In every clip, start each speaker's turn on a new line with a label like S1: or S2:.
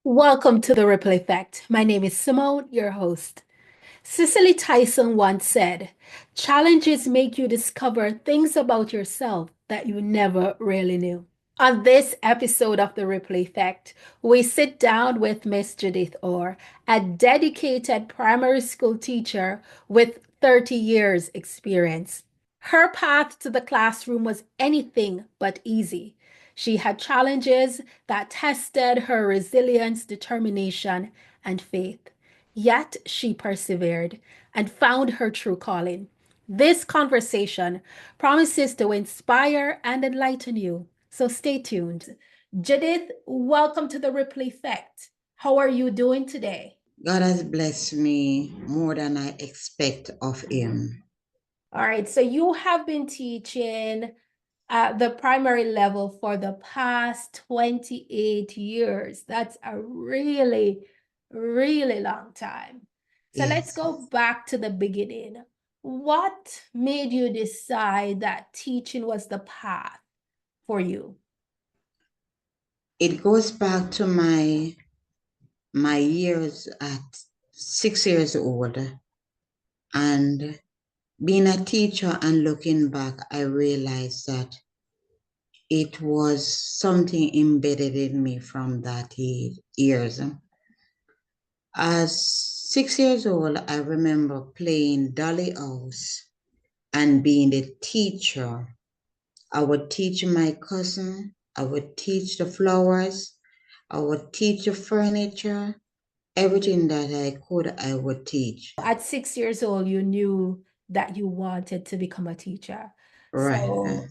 S1: Welcome to the Ripple Effect. My name is Simone, your host. Cicely Tyson once said, challenges make you discover things about yourself that you never really knew. On this episode of The Ripple Effect, we sit down with Miss Judith Orr, a dedicated primary school teacher with 30 years experience. Her path to the classroom was anything but easy. She had challenges that tested her resilience, determination, and faith. Yet she persevered and found her true calling. This conversation promises to inspire and enlighten you. So stay tuned. Judith, welcome to the Ripple Effect. How are you doing today?
S2: God has blessed me more than I expect of Him.
S1: All right, so you have been teaching at the primary level for the past 28 years. That's a really, really long time. So let's
S2: Yes.
S1: go back to the beginning. What made you decide that teaching was the path for you?
S2: It goes back to my years at 6 years old. And being a teacher and looking back, I realized that it was something embedded in me from that years. As 6 years old, I remember playing Dolly House and being the teacher. I would teach my cousin, I would teach the flowers, I would teach the furniture, everything that I could, I would teach.
S1: At 6 years old, you knew that you wanted to become a teacher.
S2: Right.
S1: So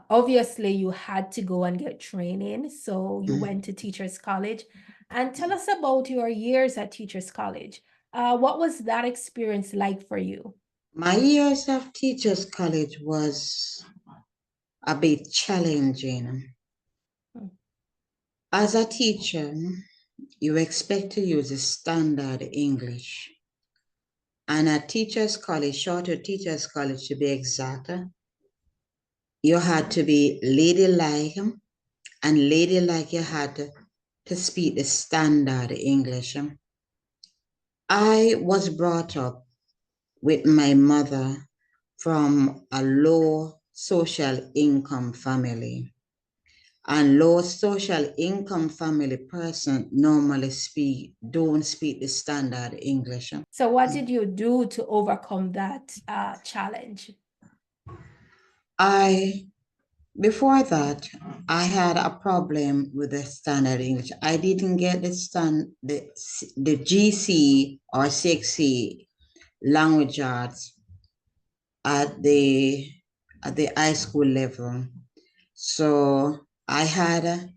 S1: obviously you had to go and get training. So you
S2: Mm.
S1: went to Teachers College. And tell us about your years at Teachers College. What was that experience like for you?
S2: My years of Teachers College was a bit challenging.
S1: Mm.
S2: As a teacher, you expect to use the standard English. And at Teachers College, shorter Teachers College to be exact, you had to be ladylike, and ladylike you had to speak the standard English. I was brought up with my mother from a low social income family. And low social income family person normally don't speak the standard English.
S1: So what did you do to overcome that challenge?
S2: I Before that, I had a problem with the standard English. I didn't get the GC or 6C language arts at the high school level. So I had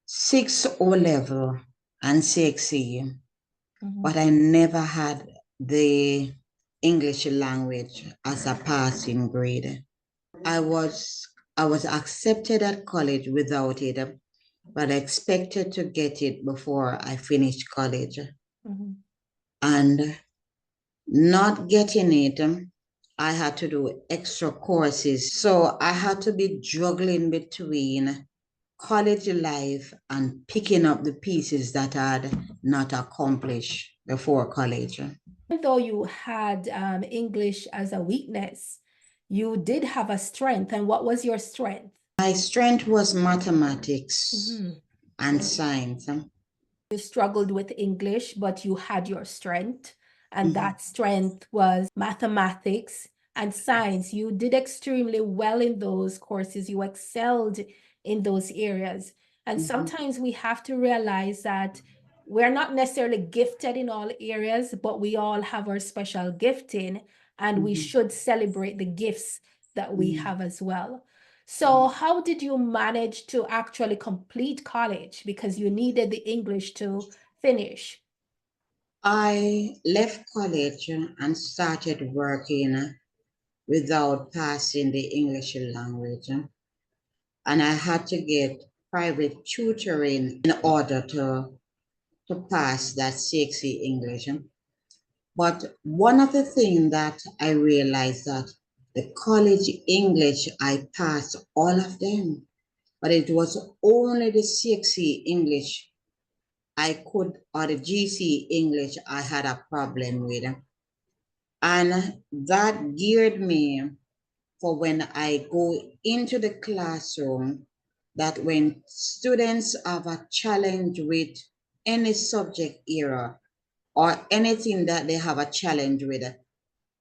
S2: 6 O level and 6C, but I never had the English language as a passing grade. I was I was accepted at college without it, but I expected to get it before I finished college.
S1: Mhm.
S2: And not getting it, I had to do extra courses. So I had to be juggling between college life and picking up the pieces that I had not accomplished before college.
S1: Even though you had English as a weakness, you did have a strength. And what was your strength?
S2: My strength was mathematics
S1: Mhm.
S2: and science.
S1: You struggled with English, but you had your strength, and
S2: Mhm.
S1: that strength was mathematics and science. You did extremely well in those courses. You excelled in those areas. And
S2: Mhm.
S1: sometimes we have to realize that we're not necessarily gifted in all areas, but we all have our special gifting, and we
S2: Mhm.
S1: should celebrate the gifts that we
S2: Mhm.
S1: have as well. So, how did you manage to actually complete college because you needed the English to finish?
S2: I left college and started working without passing the English language. And I had to get private tutoring in order to pass that 6C English. But one of the things that I realized that the college English, I passed all of them, but it was only the 6C English or the GC English, I had a problem with. And that geared me for when I go into the classroom, that when students have a challenge with any subject area or anything that they have a challenge with,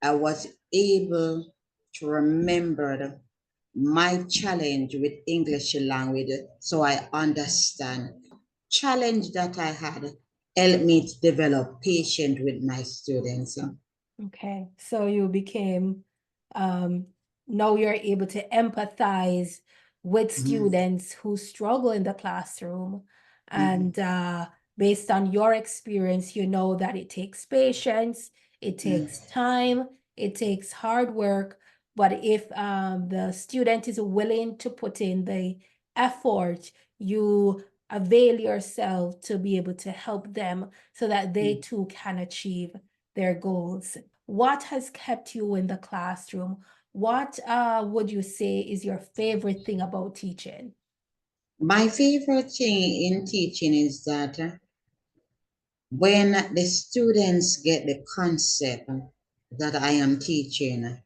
S2: I was able to remember my challenge with English language so I understand. Challenge that I had helped me to develop patience with my students.
S1: Okay, so you became, now you're able to empathize with students who struggle in the classroom. And based on your experience, you know that it takes patience, it takes time, it takes hard work. But if the student is willing to put in the effort, you avail yourself to be able to help them so that they too can achieve their goals. What has kept you in the classroom? What would you say is your favorite thing about teaching?
S2: My favorite thing in teaching is that when the students get the concept that I am teaching,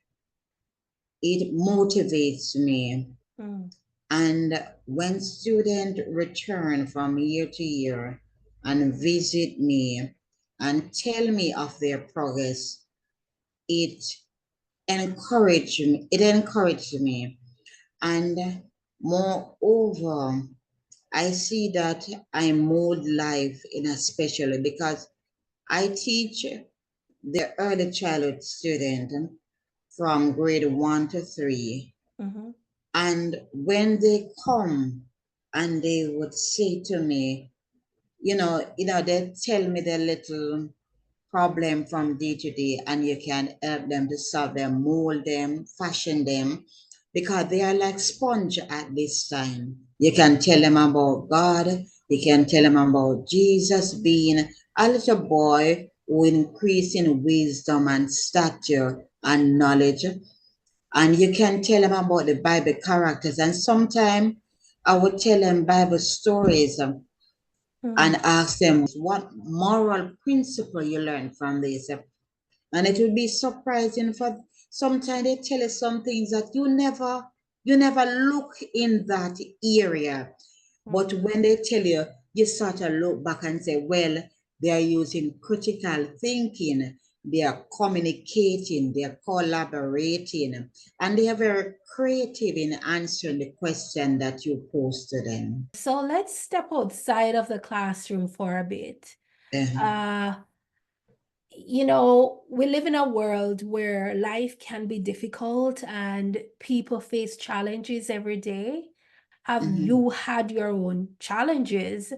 S2: it motivates me.
S1: Mm,
S2: And when students return from year to year and visit me and tell me of their progress, it it encouraged me. And moreover, I see that I mold life in a special way because I teach the early childhood student from grade 1 to 3.
S1: mhm,
S2: And when they come and they would say to me, they tell me their little problem from day to day, and you can help them to solve them, mold them, fashion them, because they are like sponge at this time. You can tell them about God, you can tell them about Jesus being a little boy who increased in wisdom and stature and knowledge. And you can tell them about the Bible characters. And sometimes I would tell them Bible stories and
S1: mm,
S2: ask them what moral principle you learned from this. And it will be surprising for sometimes they tell us some things that you never look in that area. But
S1: mm.
S2: when they tell you, you sort of look back and say, well, they are using critical thinking, they are communicating, they are collaborating, and they are very creative in answering the question that you pose to them.
S1: So let's step outside of the classroom for a bit.
S2: Um,
S1: Uh, we live in a world where life can be difficult and people face challenges every day. Have
S2: mhm.
S1: you had your own challenges?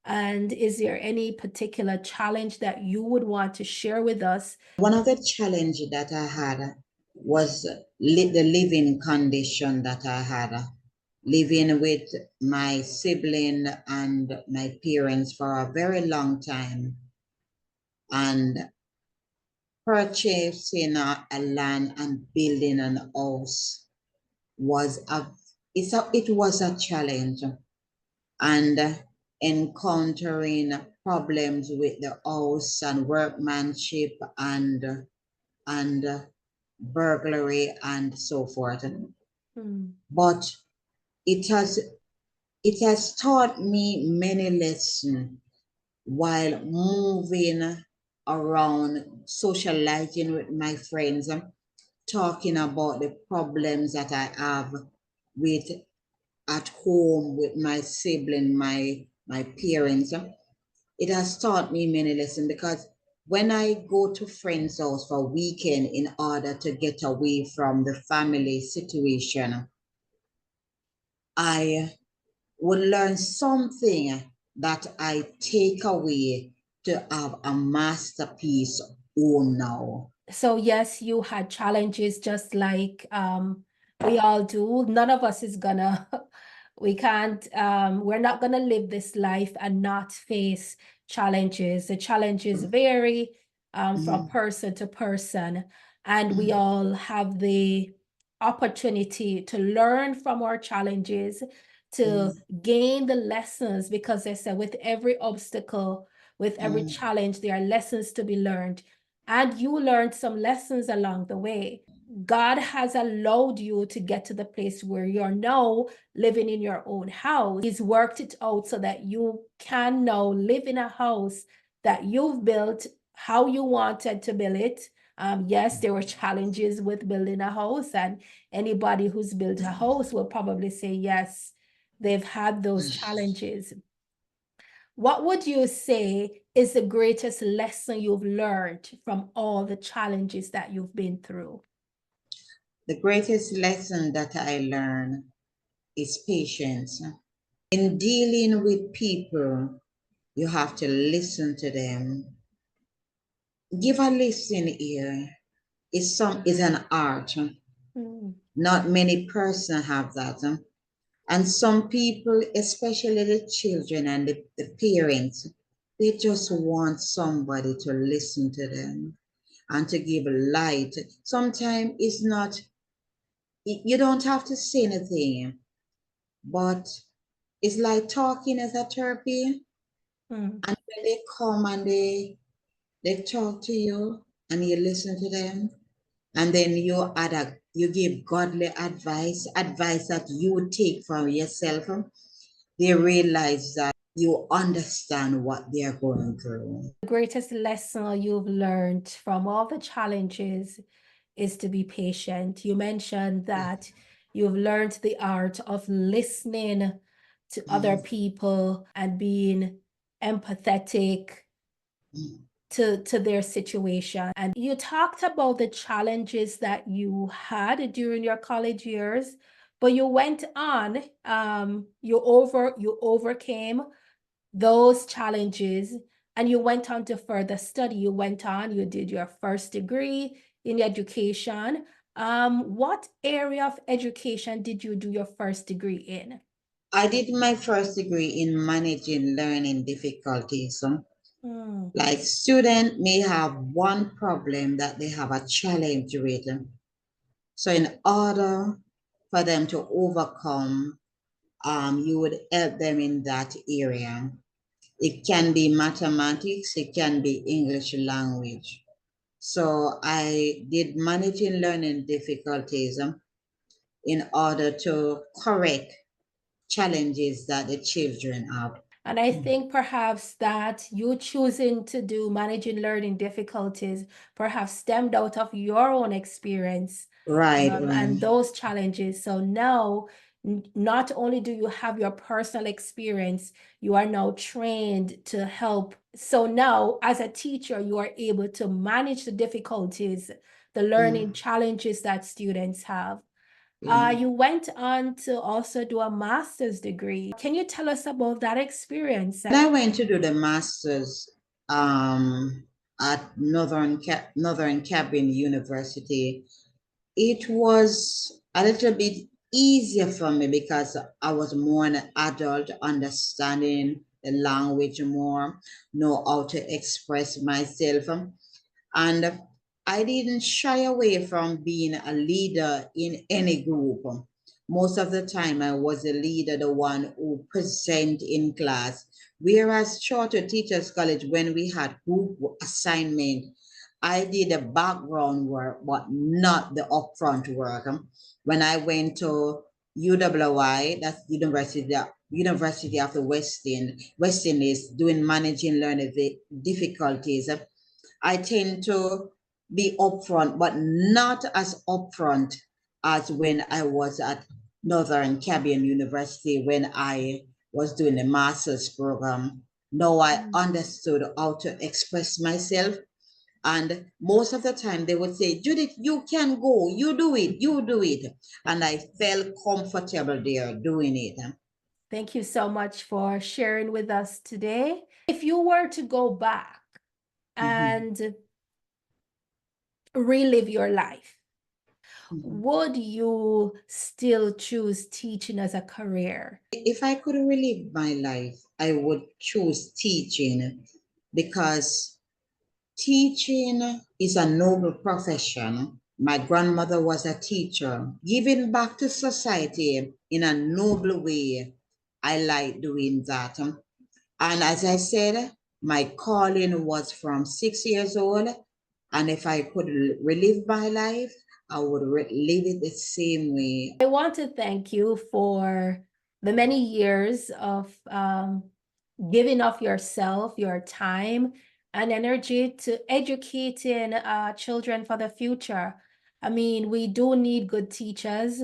S1: And is there any particular challenge that you would want to share with us?
S2: One of the challenges that I had was the living condition that I had, living with my sibling and my parents for a very long time, and purchasing a land and building an house was it was a challenge, and encountering problems with the house and workmanship and burglary and so forth.
S1: Hmm.
S2: But it has it has taught me many lessons while moving around, socializing with my friends, talking about the problems that I have with at home with my sibling, my parents. It has taught me many lessons because when I go to friends' house for weekend in order to get away from the family situation, I would learn something that I take away to have a masterpiece home now.
S1: So yes, you had challenges just like we all do. None of us is gonna, we're not gonna live this life and not face challenges. The challenges vary from
S2: Mhm,
S1: person to person, and we
S2: mhm,
S1: all have the opportunity to learn from our challenges, to gain the lessons, because they said with every obstacle, with every challenge, there are lessons to be learned. And you learned some lessons along the way. God has allowed you to get to the place where you're now living in your own house. He's worked it out so that you can now live in a house that you've built how you wanted to build it. Yes, there were challenges with building a house, and anybody who's built a house will probably say, yes, they've had those challenges. What would you say is the greatest lesson you've learned from all the challenges that you've been through?
S2: The greatest lesson that I learned is patience. In dealing with people, you have to listen to them. Give a listening ear. It's an art. Not many persons have that. And some people, especially the children and the parents, they just want somebody to listen to them and to give light. Sometimes it's not, you don't have to say anything, but it's like talking as a therapy. And when they come and they talk to you and you listen to them, and then you give godly advice that you take for yourself, they realize that you understand what they're going through.
S1: The greatest lesson you've learned from all the challenges is to be patient. You mentioned that you've learned the art of listening to other people and being empathetic to their situation. And you talked about the challenges that you had during your college years, but you went on, you overcame those challenges, and you went on to further study. You went on, you did your first degree in education. What area of education did you do your first degree in?
S2: I did my first degree in managing learning difficulties. Like students may have one problem that they have a challenge with. So in order for them to overcome, you would help them in that area. It can be mathematics, it can be English language. So I did managing learning difficulties in order to correct challenges that the children have.
S1: And I think perhaps that you choosing to do managing learning difficulties perhaps stemmed out of your own experience,
S2: Right,
S1: and those challenges. So now, not only do you have your personal experience, you are now trained to help. So now, as a teacher, you are able to manage the difficulties, the learning challenges that students have. You went on to also do a master's degree. Can you tell us about that experience?
S2: When I went to do the master's at Northern Caribbean University, it was a little bit easier for me because I was more an adult, understanding the language more, know how to express myself. And I didn't shy away from being a leader in any group. Most of the time, I was the leader, the one who present in class. Whereas shorter teachers college, when we had group assignment, I did the background work, but not the upfront work. When I went to UWI, that's University of the West Indies, doing managing learning difficulties, I tend to be upfront, but not as upfront as when I was at Northern Caribbean University when I was doing the master's program. Now I understood how to express myself. And most of the time they would say, Judith, you can go, you do it, you do it. And I felt comfortable there doing it.
S1: Thank you so much for sharing with us today. If you were to go back and relive your life, would you still choose teaching as a career?
S2: If I could relive my life, I would choose teaching because teaching is a noble profession. My grandmother was a teacher, giving back to society in a noble way. I like doing that. And as I said, my calling was from 6 years old. And if I could relive my life, I would live it the same way.
S1: I want to thank you for the many years of giving of yourself, your time, and energy to educating children for the future. I mean, we do need good teachers,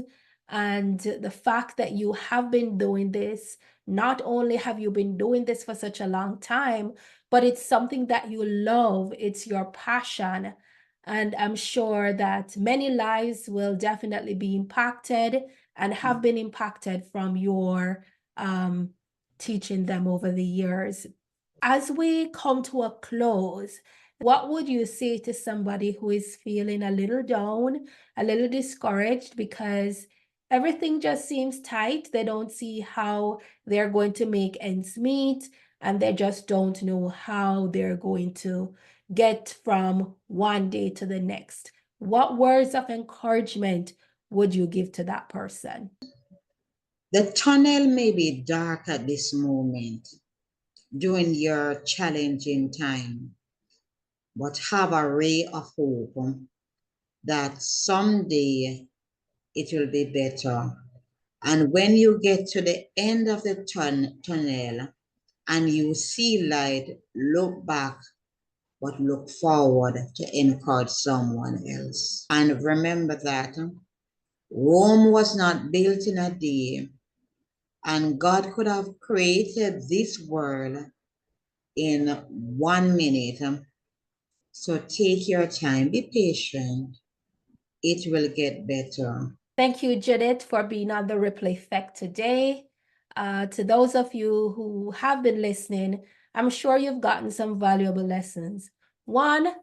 S1: and the fact that you have been doing this, not only have you been doing this for such a long time, but it's something that you love, it's your passion. And I'm sure that many lives will definitely be impacted and have been impacted from your teaching them over the years. As we come to a close, what would you say to somebody who is feeling a little down, a little discouraged because everything just seems tight? They don't see how they're going to make ends meet, and they just don't know how they're going to get from one day to the next. What words of encouragement would you give to that person?
S2: The tunnel may be dark at this moment during your challenging time, but have a ray of hope that someday it will be better. And when you get to the end of the tunnel and you see light, look back, but look forward to encourage someone else. And remember that Rome was not built in a day, and God could have created this world in 1 minute. So take your time, be patient. It will get better.
S1: Thank you, Judith, for being on the Ripple Effect today. To those of you who have been listening, I'm sure you've gotten some valuable lessons. One,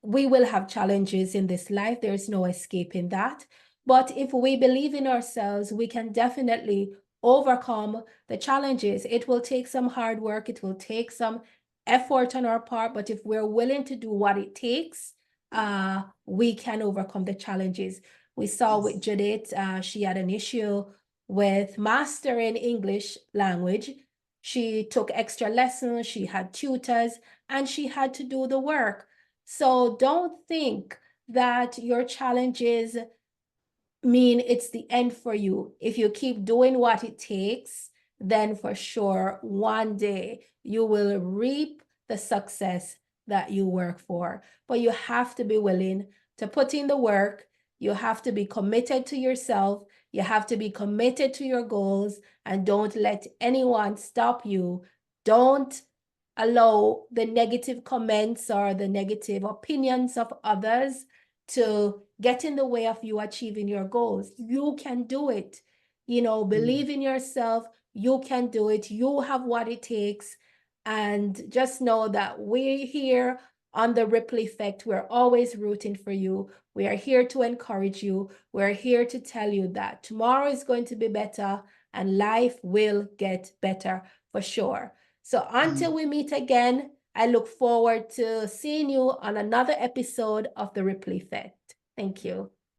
S1: we will have challenges in this life. There's no escaping that. But if we believe in ourselves, we can definitely overcome the challenges. It will take some hard work. It will take some effort on our part. But if we're willing to do what it takes, we can overcome the challenges. We saw with Judith, she had an issue with mastering English language. She took extra lessons, she had tutors, and she had to do the work. So don't think that your challenges mean it's the end for you. If you keep doing what it takes, then for sure, one day you will reap the success that you work for. But you have to be willing to put in the work. You have to be committed to yourself. You have to be committed to your goals, and don't let anyone stop you. Don't allow the negative comments or the negative opinions of others to get in the way of you achieving your goals. You can do it. Believe in yourself. You can do it. You have what it takes. And just know that we're here on the Ripple Effect. We're always rooting for you. We are here to encourage you. We're here to tell you that tomorrow is going to be better and life will get better for sure. So until we meet again, I look forward to seeing you on another episode of The Ripple Effect. Thank you.